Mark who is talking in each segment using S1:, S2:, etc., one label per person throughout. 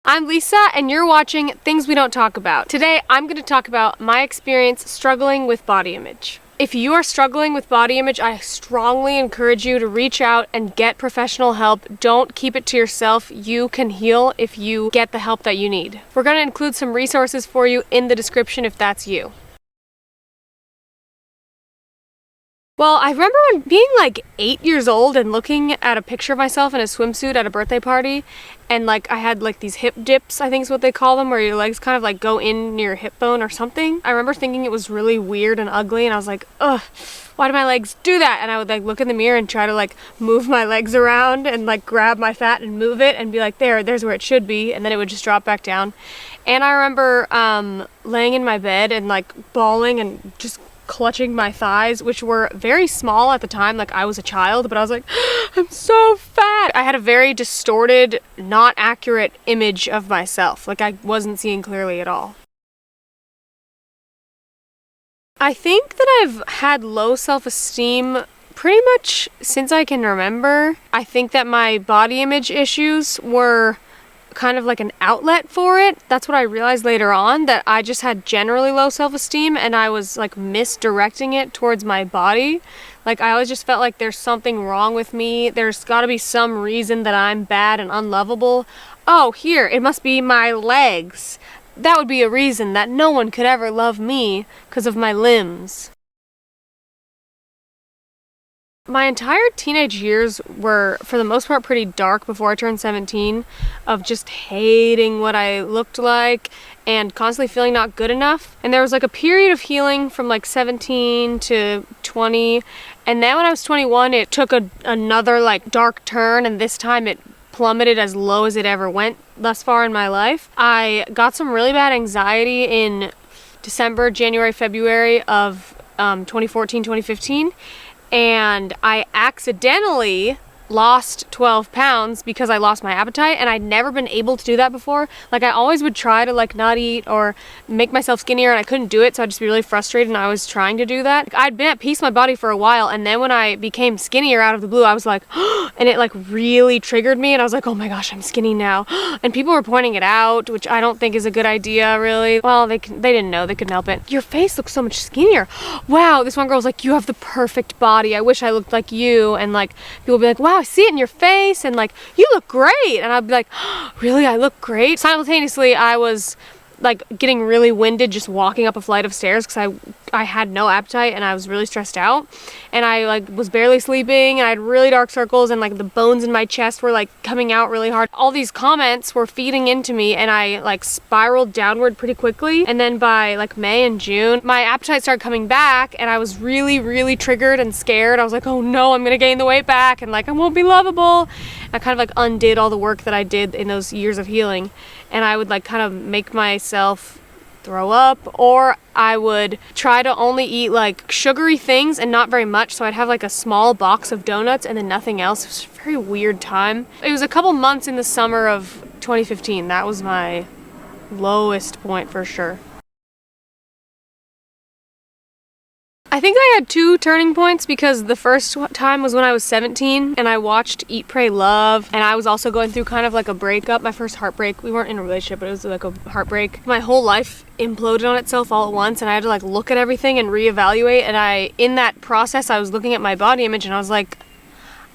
S1: I'm Lisa, and you're watching Things We Don't Talk About. Today, I'm going to talk about my experience struggling with body image. If you are struggling with body image, I strongly encourage you to reach out and get professional help. Don't keep it to yourself. You can heal if you get the help that you need. We're going to include some resources for you in the description if that's you. Well, I remember being like 8 years old and looking at a picture of myself in a swimsuit at a birthday party, and like I had like these hip dips, I think is what they call them, where your legs kind of like go in near your hip bone or something. I remember thinking it was really weird and ugly, and I was like, ugh, why do my legs do that? And I would like look in the mirror and try to like move my legs around and like grab my fat and move it and be like, there's where it should be, and then it would just drop back down. And I remember laying in my bed and like bawling and just clutching my thighs, which were very small at the time, like I was a child, but I was like, I'm so fat. I had a very distorted, not accurate image of myself. Like I wasn't seeing clearly at all. I think that I've had low self-esteem pretty much since I can remember. I think that my body image issues were kind of like an outlet for it. That's what I realized later on, that I just had generally low self-esteem and I was like misdirecting it towards my body. Like I always just felt like there's something wrong with me. There's got to be some reason that I'm bad and unlovable. Oh, here, it must be my legs. That would be a reason that no one could ever love me because of my limbs. My entire teenage years were, for the most part, pretty dark before I turned 17, of just hating what I looked like and constantly feeling not good enough. And there was like a period of healing from like 17 to 20, and then when I was 21, it took another like dark turn, and this time it plummeted as low as it ever went thus far in my life. I got some really bad anxiety in December, January, February of 2014, 2015. And I accidentally lost 12 pounds because I lost my appetite, and I'd never been able to do that before. Like I always would try to like not eat or make myself skinnier, and I couldn't do it, so I'd just be really frustrated, and I was trying to do that. Like, I'd been at peace with my body for a while, and then when I became skinnier out of the blue, I was like, and it like really triggered me, and I was like, oh my gosh, I'm skinny now. And people were pointing it out, which I don't think is a good idea, really. Well, they didn't know, they couldn't help it. Your face looks so much skinnier. Wow, this one girl was like, you have the perfect body. I wish I looked like you. And like people would be like, wow, I see it in your face, and like, you look great. And I'd be like, oh, really, I look great? Simultaneously, I was like getting really winded just walking up a flight of stairs because I had no appetite and I was really stressed out, and I like was barely sleeping, and I had really dark circles, and like the bones in my chest were like coming out really hard. All these comments were feeding into me, and I like spiraled downward pretty quickly. And then by like May and June, my appetite started coming back, and I was really triggered and scared. I was like, oh no, I'm gonna gain the weight back, and like I won't be lovable. I kind of like undid all the work that I did in those years of healing, and I would like kind of make myself throw up, or I would try to only eat like sugary things and not very much. So I'd have like a small box of donuts and then nothing else. It was a very weird time. It was a couple months in the summer of 2015. That was my lowest point for sure. I think I had two turning points, because the first time was when I was 17 and I watched Eat, Pray, Love, and I was also going through kind of like a breakup, my first heartbreak. We weren't in a relationship, but it was like a heartbreak. My whole life imploded on itself all at once, and I had to like look at everything and reevaluate, and in that process I was looking at my body image and I was like,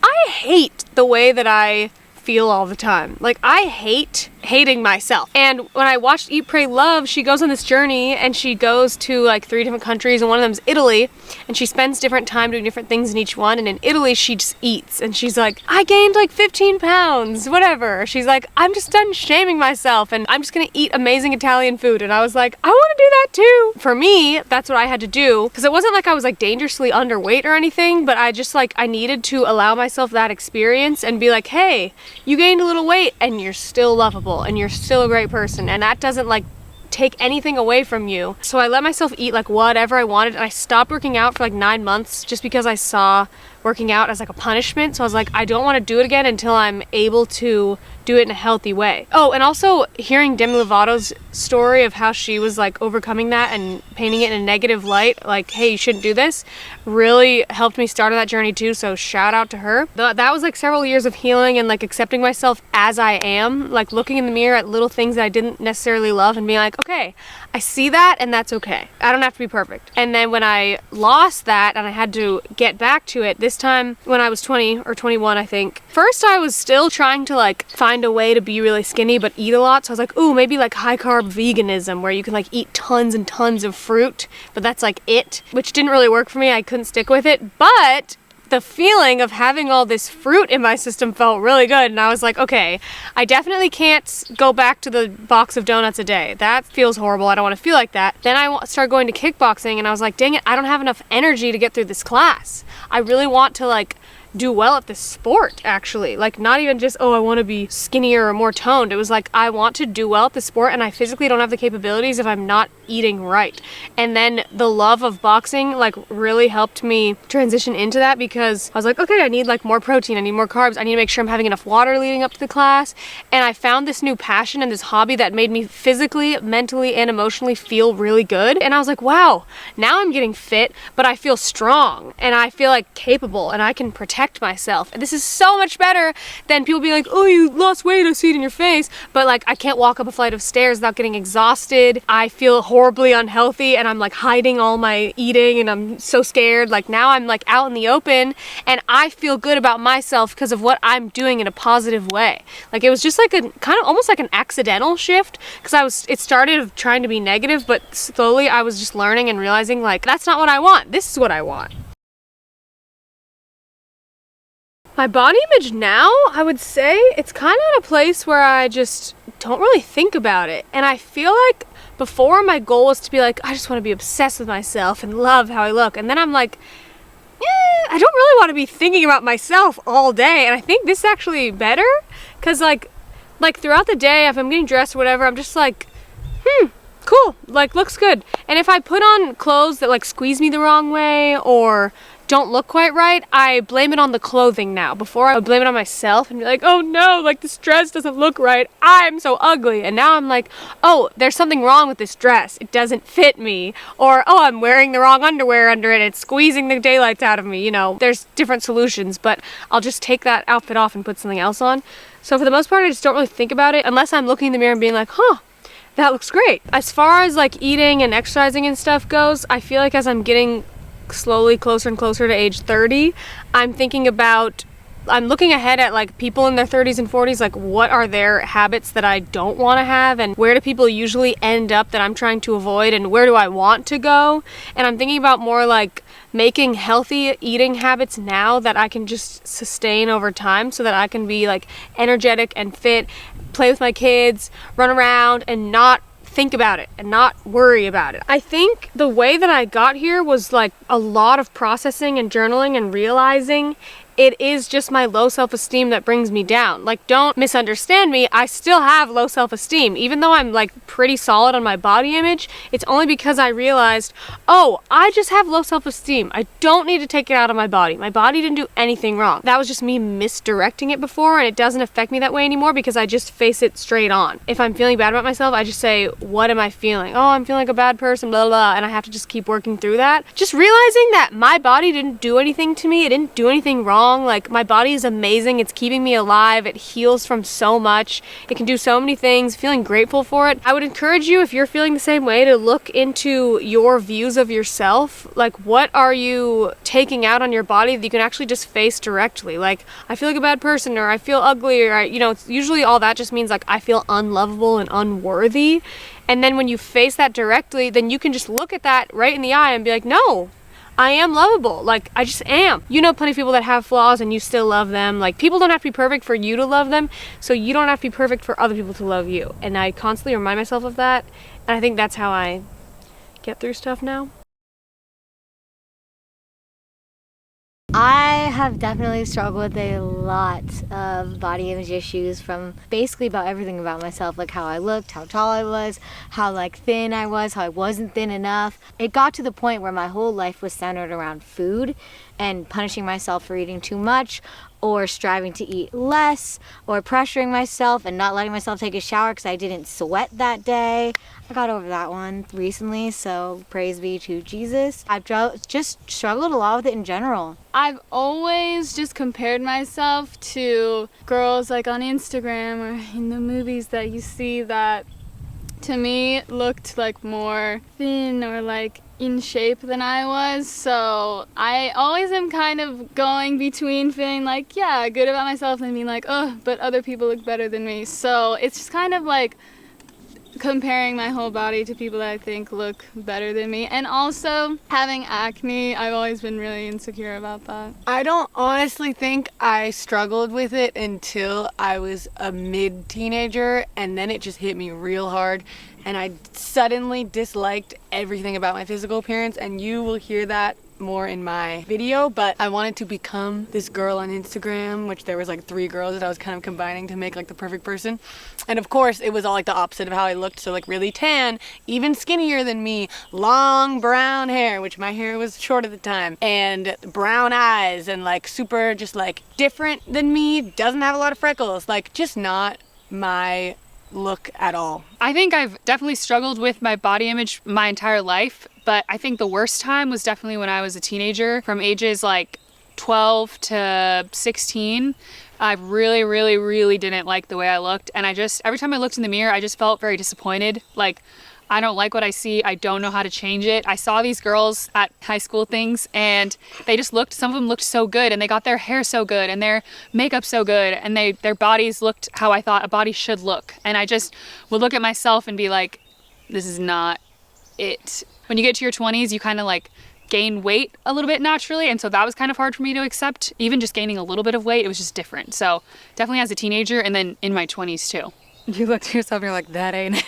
S1: I hate the way that I feel all the time. Like I hate hating myself. And when I watched Eat, Pray, Love, she goes on this journey and she goes to like 3 different countries, and one of them is Italy, and she spends different time doing different things in each one. And in Italy she just eats, and she's like, I gained like 15 pounds, whatever. She's like, I'm just done shaming myself and I'm just gonna eat amazing Italian food. And I was like, I want to do that too. For me, that's what I had to do, because it wasn't like I was like dangerously underweight or anything, but I just like, I needed to allow myself that experience and be like, hey, you gained a little weight and you're still lovable and you're still a great person, and that doesn't like take anything away from you. So I let myself eat like whatever I wanted, and I stopped working out for like 9 months just because I saw working out as like a punishment. So I was like, I don't want to do it again until I'm able to do it in a healthy way. Oh, and also hearing Demi Lovato's story of how she was like overcoming that and painting it in a negative light, like, hey, you shouldn't do this, really helped me start on that journey too, so shout out to her. That was like several years of healing and like accepting myself as I am, like looking in the mirror at little things that I didn't necessarily love and being like, okay, I see that and that's okay. I don't have to be perfect. And then when I lost that and I had to get back to it, this time when I was 20 or 21, I think, first I was still trying to like find a way to be really skinny but eat a lot. So I was like, ooh, maybe like high carb veganism where you can like eat tons and tons of fruit, but that's like it, which didn't really work for me. I couldn't stick with it, but the feeling of having all this fruit in my system felt really good, and I was like, okay, I definitely can't go back to the box of donuts a day. That feels horrible. I don't want to feel like that. Then I started going to kickboxing, and I was like, dang it, I don't have enough energy to get through this class. I really want to like do well at this sport, actually. Like, not even just, oh, I want to be skinnier or more toned. It was like, I want to do well at the sport, and I physically don't have the capabilities if I'm not eating right. And then the love of boxing like really helped me transition into that, because I was like, okay, I need like more protein, I need more carbs, I need to make sure I'm having enough water leading up to the class. And I found this new passion and this hobby that made me physically, mentally, and emotionally feel really good. And I was like, wow, now I'm getting fit, but I feel strong and I feel like capable and I can protect myself. And this is so much better than people being like, oh, you lost weight, I see it in your face, but like I can't walk up a flight of stairs without getting exhausted. I feel horribly unhealthy and I'm like hiding all my eating and I'm so scared. Like now I'm like out in the open and I feel good about myself because of what I'm doing in a positive way. Like it was just like a kind of almost like an accidental shift, because it started trying to be negative, but slowly I was just learning and realizing like that's not what I want. This is what I want. My body image now, I would say it's kind of at a place where I just don't really think about it. And I feel like before my goal was to be like, I just want to be obsessed with myself and love how I look. And then I'm like, I don't really want to be thinking about myself all day. And I think this is actually better, because like throughout the day, if I'm getting dressed or whatever, I'm just like, cool, like looks good. And if I put on clothes that like squeeze me the wrong way or don't look quite right, I blame it on the clothing now. Before I would blame it on myself and be like, oh no, like this dress doesn't look right, I'm so ugly. And now I'm like, oh, there's something wrong with this dress, it doesn't fit me. Or, oh, I'm wearing the wrong underwear under it, it's squeezing the daylights out of me. You know, there's different solutions, but I'll just take that outfit off and put something else on. So for the most part, I just don't really think about it unless I'm looking in the mirror and being like, huh, that looks great. As far as like eating and exercising and stuff goes, I feel like as I'm getting slowly closer and closer to age 30, I'm looking ahead at like people in their 30s and 40s, like what are their habits that I don't want to have, and where do people usually end up that I'm trying to avoid, and where do I want to go. And I'm thinking about more like making healthy eating habits now that I can just sustain over time, so that I can be like energetic and fit, play with my kids, run around, and not think about it and not worry about it. I think the way that I got here was like a lot of processing and journaling and realizing it is just my low self-esteem that brings me down. Like, don't misunderstand me, I still have low self-esteem. Even though I'm like pretty solid on my body image, it's only because I realized, oh, I just have low self-esteem. I don't need to take it out on my body. My body didn't do anything wrong. That was just me misdirecting it before, and it doesn't affect me that way anymore because I just face it straight on. If I'm feeling bad about myself, I just say, what am I feeling? Oh, I'm feeling like a bad person, blah, blah, blah, and I have to just keep working through that. Just realizing that my body didn't do anything to me. It didn't do anything wrong. Like, my body is amazing. It's keeping me alive. It heals from so much. It can do so many things. Feeling grateful for it. I would encourage you, if you're feeling the same way, to look into your views of yourself. Like, what are you taking out on your body that you can actually just face directly? Like, I feel like a bad person, or I feel ugly, or it's usually all that just means like I feel unlovable and unworthy. And then when you face that directly, then you can just look at that right in the eye and be like, no, I am lovable. Like, I just am. You know plenty of people that have flaws and you still love them. Like, people don't have to be perfect for you to love them, so you don't have to be perfect for other people to love you. And I constantly remind myself of that, and I think that's how I get through stuff now.
S2: I have definitely struggled with a lot of body image issues, from basically about everything about myself, like how I looked, how tall I was, how like thin I was, how I wasn't thin enough. It got to the point where my whole life was centered around food and punishing myself for eating too much, or striving to eat less, or pressuring myself and not letting myself take a shower because I didn't sweat that day. I got over that one recently, so praise be to Jesus. I've just struggled a lot with it in general.
S3: I've always just compared myself to girls like on Instagram or in the movies that you see that to me looked like more thin or like in shape than I was. So I always am kind of going between feeling like, yeah, good about myself and being like, oh, but other people look better than me. So it's just kind of like comparing my whole body to people that I think look better than me. And also having acne, I've always been really insecure about that.
S4: I don't honestly think I struggled with it until I was a mid-teenager, and then it just hit me real hard, and I suddenly disliked everything about my physical appearance, and you will hear that more in my video. But I wanted to become this girl on Instagram, which there was like 3 girls that I was kind of combining to make like the perfect person. And of course it was all like the opposite of how I looked, so like really tan, even skinnier than me, long brown hair, which my hair was short at the time, and brown eyes, and like super just like different than me, doesn't have a lot of freckles, like just not my look at all.
S5: I think I've definitely struggled with my body image my entire life, but I think the worst time was definitely when I was a teenager, from ages like 12 to 16. I really didn't like the way I looked, and every time I looked in the mirror, I just felt very disappointed. Like, I don't like what I see. I don't know how to change it. I saw these girls at high school things, and some of them looked so good, and they got their hair so good and their makeup so good, and their bodies looked how I thought a body should look. And I just would look at myself and be like, this is not it. When you get to your 20s, you kind of like gain weight a little bit naturally, and so that was kind of hard for me to accept. Even just gaining a little bit of weight, it was just different. So definitely as a teenager, and then in my 20s too.
S4: You look to yourself and you're like, that ain't it.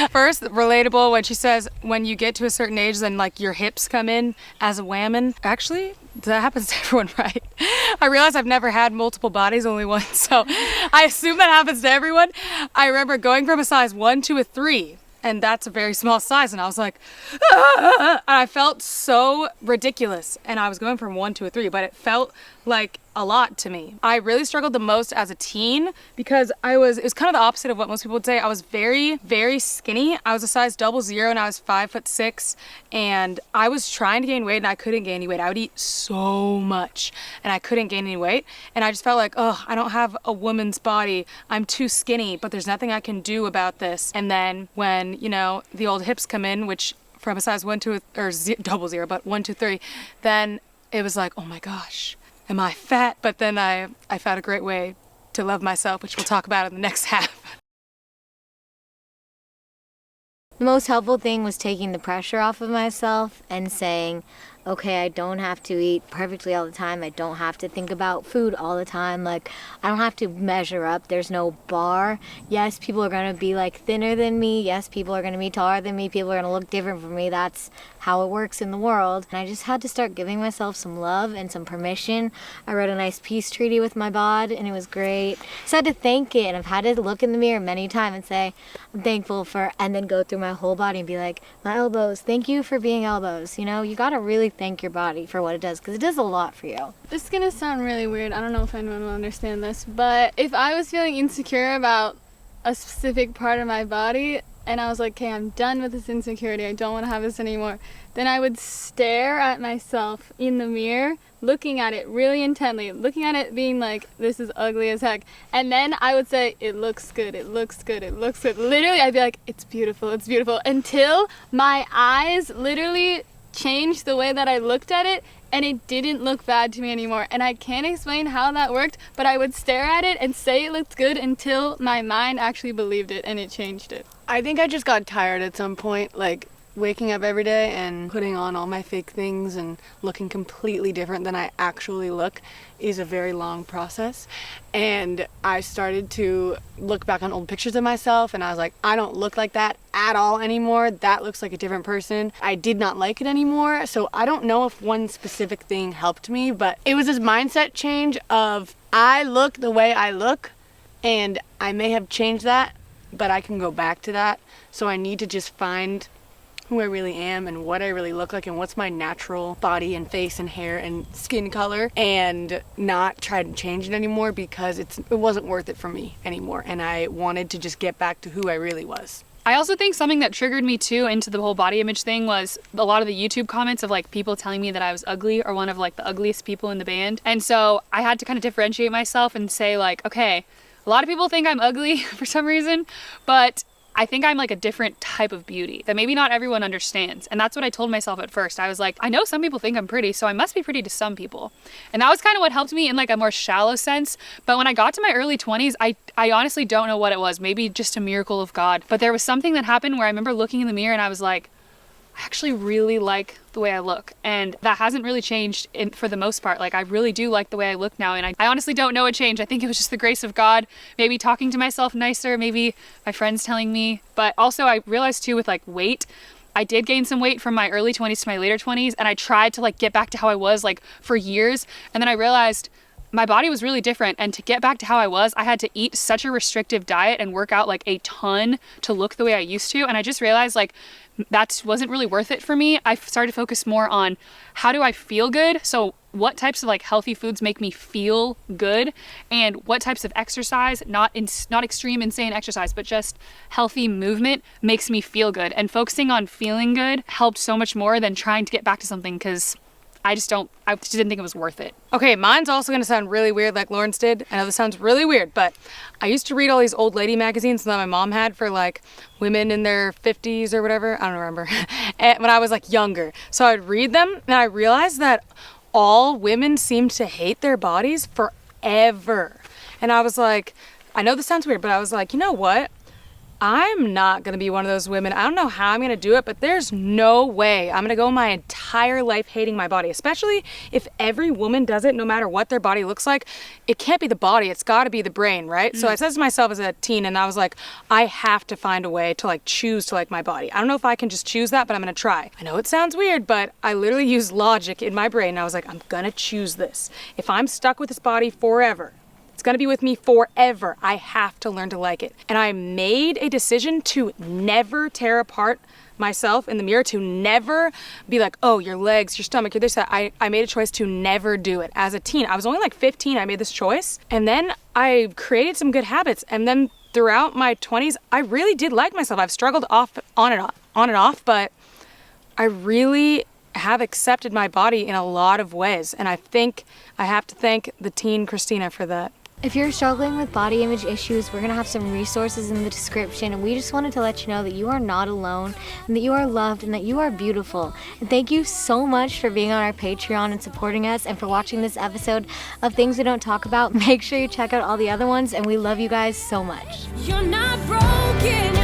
S4: First, relatable when she says when you get to a certain age, then like your hips come in as a whammon. Actually, that happens to everyone, right? I realize I've never had multiple bodies, only one, so I assume that happens to everyone. I remember going from a size 1 to a 3, and that's a very small size, and I was like, ah! And I felt so ridiculous, and I was going from 1 to a 3, but it felt like a lot to me. I really struggled the most as a teen because it was kind of the opposite of what most people would say. I was very skinny. I was a size 00 and I was 5'6", and I was trying to gain weight and I couldn't gain any weight. I would eat so much and I couldn't gain any weight, and I just felt like, oh, I don't have a woman's body. I'm too skinny, but there's nothing I can do about this. And then when, the old hips come in, which from a size 1 to or 00, but 1 to 3, then it was like, oh my gosh, am I fat? But then I found a great way to love myself, which we'll talk about in the next half.
S2: The most helpful thing was taking the pressure off of myself and saying, okay, I don't have to eat perfectly all the time. I don't have to think about food all the time. Like, I don't have to measure up. There's no bar. Yes, people are going to be like thinner than me. Yes, people are going to be taller than me. People are going to look different from me. That's how it works in the world. And I just had to start giving myself some love and some permission. I wrote a nice peace treaty with my bod, and it was great. So I had to thank it, and I've had to look in the mirror many times and say, I'm thankful for, and then go through my whole body and be like, my elbows, thank you for being elbows. You got to really thank your body for what it does, because it does a lot for you.
S3: This is gonna sound really weird. I don't know if anyone will understand this, but if I was feeling insecure about a specific part of my body and I was like, okay, I'm done with this insecurity, I don't want to have this anymore, then I would stare at myself in the mirror, looking at it really intently, looking at it being like, this is ugly as heck, and then I would say, it looks good, it looks good, it looks good. Literally, I'd be like, it's beautiful, until my eyes literally changed the way that I looked at it, and it didn't look bad to me anymore. And I can't explain how that worked, but I would stare at it and say it looked good until my mind actually believed it and it changed it.
S4: I think I just got tired at some point. Like,
S6: waking up every day and putting on all my fake things and looking completely different than I actually look is a very long process. And I started to look back on old pictures of myself and I was like, I don't look like that at all anymore. That looks like a different person. I did not like it anymore. So I don't know if one specific thing helped me, but it was this mindset change of I look the way I look and I may have changed that, but I can go back to that. So I need to just find who I really am and what I really look like and what's my natural body and face and hair and skin color, and not try to change it anymore because it wasn't worth it for me anymore, and I wanted to just get back to who I really was.
S5: I also think something that triggered me too into the whole body image thing was a lot of the YouTube comments of like people telling me that I was ugly or one of like the ugliest people in the band. And so I had to kind of differentiate myself and say like, okay, a lot of people think I'm ugly for some reason, but I think I'm like a different type of beauty that maybe not everyone understands. And that's what I told myself at first. I was like, I know some people think I'm pretty, so I must be pretty to some people. And that was kind of what helped me in like a more shallow sense. But when I got to my early 20s, I honestly don't know what it was. Maybe just a miracle of God. But there was something that happened where I remember looking in the mirror and I was like, I actually really like the way I look, and that hasn't really changed for the most part. Like I really do like the way I look now, and I honestly don't know what changed. I think it was just the grace of God, maybe talking to myself nicer, maybe my friends telling me. But also I realized too with like weight, I did gain some weight from my early 20s to my later 20s, and I tried to like get back to how I was like for years, and then I realized my body was really different, and to get back to how I was, I had to eat such a restrictive diet and work out like a ton to look the way I used to. And I just realized like that wasn't really worth it for me. I started to focus more on how do I feel good? So what types of like healthy foods make me feel good, and what types of exercise, not extreme insane exercise, but just healthy movement makes me feel good. And focusing on feeling good helped so much more than trying to get back to something, because I just didn't think it was worth it.
S4: Okay, mine's also gonna sound really weird like Lauren's did. I know this sounds really weird, but I used to read all these old lady magazines that my mom had for like women in their 50s or whatever, I don't remember, and when I was like younger. So I'd read them and I realized that all women seemed to hate their bodies forever. And I was like, I know this sounds weird, but I was like, you know what? I'm not going to be one of those women. I don't know how I'm going to do it, but there's no way I'm going to go my entire life hating my body, especially if every woman does it, no matter what their body looks like. It can't be the body. It's got to be the brain, right? So I said to myself as a teen, and I was like, I have to find a way to like choose to like my body. I don't know if I can just choose that, but I'm going to try. I know it sounds weird, but I literally used logic in my brain. And I was like, I'm going to choose this. If I'm stuck with this body forever, it's gonna be with me forever. I have to learn to like it. And I made a decision to never tear apart myself in the mirror, to never be like, oh, your legs, your stomach, your this, that. I made a choice to never do it. As a teen, I was only like 15, I made this choice. And then I created some good habits. And then throughout my 20s, I really did like myself. I've struggled on and off, but I really have accepted my body in a lot of ways. And I think I have to thank the teen Christina for that.
S2: If you're struggling with body image issues, we're going to have some resources in the description, and we just wanted to let you know that you are not alone, and that you are loved, and that you are beautiful. And thank you so much for being on our Patreon and supporting us, and for watching this episode of Things We Don't Talk About. Make sure you check out all the other ones, and we love you guys so much.
S7: You're not broken.